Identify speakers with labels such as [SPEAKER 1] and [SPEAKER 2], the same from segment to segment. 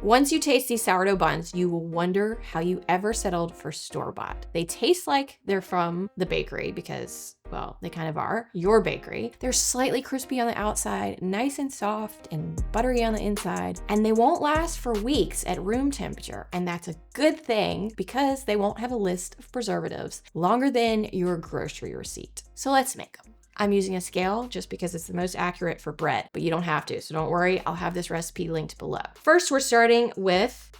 [SPEAKER 1] Once you taste these sourdough buns, you will wonder how you ever settled for store-bought. They taste like they're from the bakery because, well, they kind of are, your bakery. They're slightly crispy on the outside, nice and soft and buttery on the inside, and they won't last for weeks at room temperature. And that's a good thing because they won't have a list of preservatives longer than your grocery receipt. So let's make them. I'm using a scale just because it's the most accurate for bread, but you don't have to, so don't worry, I'll have this recipe linked below. First, we're starting with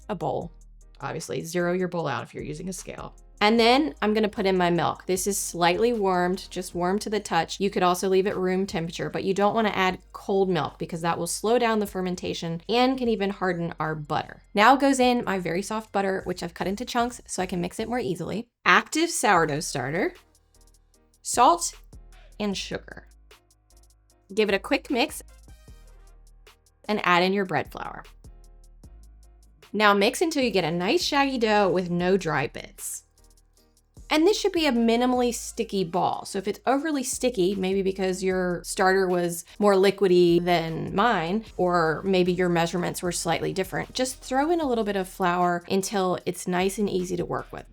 [SPEAKER 1] a bowl. Obviously, zero your bowl out if you're using a scale. And then I'm gonna put in my milk. This is slightly warmed, just warm to the touch. You could also leave it room temperature, but you don't wanna add cold milk because that will slow down the fermentation and can even harden our butter. Now goes in my very soft butter, which I've cut into chunks so I can mix it more easily. Active sourdough starter, salt, and sugar. Give it a quick mix and add in your bread flour. Now mix until you get a nice shaggy dough with no dry bits. And this should be a minimally sticky ball. So if it's overly sticky, maybe because your starter was more liquidy than mine, or maybe your measurements were slightly different, just throw in a little bit of flour until it's nice and easy to work with.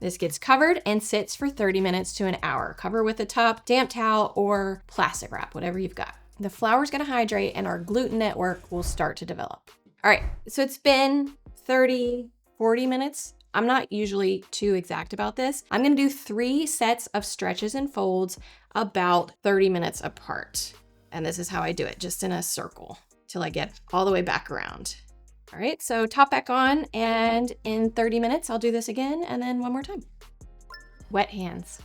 [SPEAKER 1] This gets covered and sits for 30 minutes to an hour. Cover with a top, damp towel, or plastic wrap, whatever you've got. The flour's gonna hydrate and our gluten network will start to develop. All right, so it's been 30, 40 minutes. I'm not usually too exact about this. I'm gonna do 3 sets of stretches and folds about 30 minutes apart. And this is how I do it, just in a circle till I get all the way back around. All right, so top back on, and in 30 minutes, I'll do this again, and then one more time. Wet hands.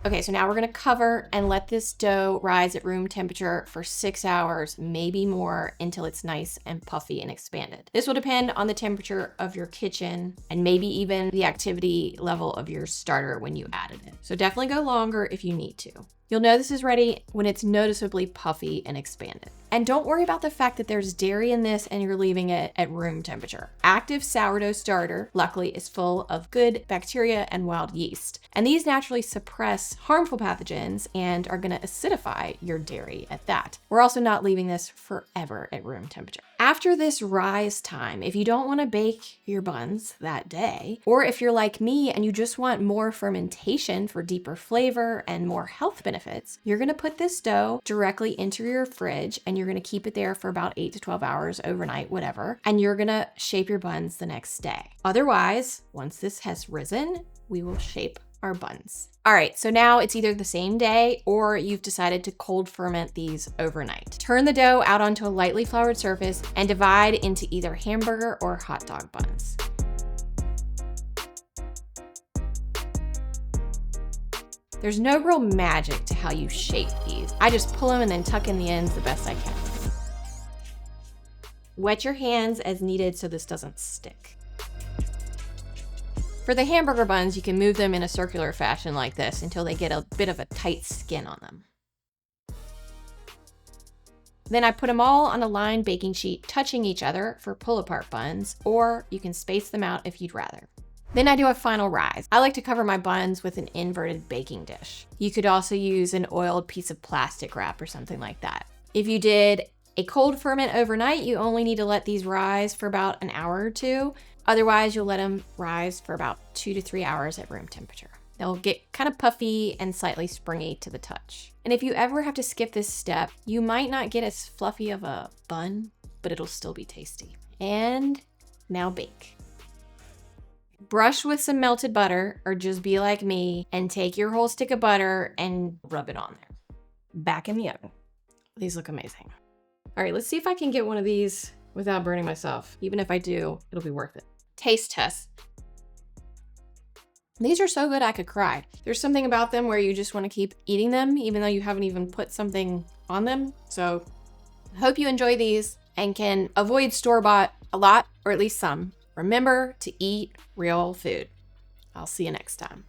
[SPEAKER 1] Okay, so now we're gonna cover and let this dough rise at room temperature for 6 hours, maybe more, until it's nice and puffy and expanded. This will depend on the temperature of your kitchen and maybe even the activity level of your starter when you added it. So definitely go longer if you need to. You'll know this is ready when it's noticeably puffy and expanded. And don't worry about the fact that there's dairy in this and you're leaving it at room temperature. Active sourdough starter, luckily, is full of good bacteria and wild yeast. And these naturally suppress harmful pathogens and are gonna acidify your dairy at that. We're also not leaving this forever at room temperature. After this rise time, if you don't wanna bake your buns that day, or if you're like me and you just want more fermentation for deeper flavor and more health benefits, you're gonna put this dough directly into your fridge and you're gonna keep it there for about 8 to 12 hours overnight, whatever, and you're gonna shape your buns the next day. Otherwise, once this has risen, we will shape our buns. All right, so now it's either the same day or you've decided to cold ferment these overnight. Turn the dough out onto a lightly floured surface and divide into either hamburger or hot dog buns. There's no real magic to how you shape these. I just pull them and then tuck in the ends the best I can. Wet your hands as needed so this doesn't stick. For the hamburger buns, you can move them in a circular fashion like this until they get a bit of a tight skin on them. Then I put them all on a lined baking sheet, touching each other for pull-apart buns, or you can space them out if you'd rather. Then I do a final rise. I like to cover my buns with an inverted baking dish. You could also use an oiled piece of plastic wrap or something like that. If you did a cold ferment overnight, you only need to let these rise for about an hour or 2. Otherwise, you'll let them rise for about 2 to 3 hours at room temperature. They'll get kind of puffy and slightly springy to the touch. And if you ever have to skip this step, you might not get as fluffy of a bun, but it'll still be tasty. And now bake. Brush with some melted butter, or just be like me and take your whole stick of butter and rub it on there. Back in the oven. These look amazing. All right, let's see if I can get one of these without burning myself. Even if I do, it'll be worth it. Taste test. These are so good I could cry. There's something about them where you just want to keep eating them even though you haven't even put something on them. So I hope you enjoy these and can avoid store-bought a lot, or at least some. Remember to eat real food. I'll see you next time.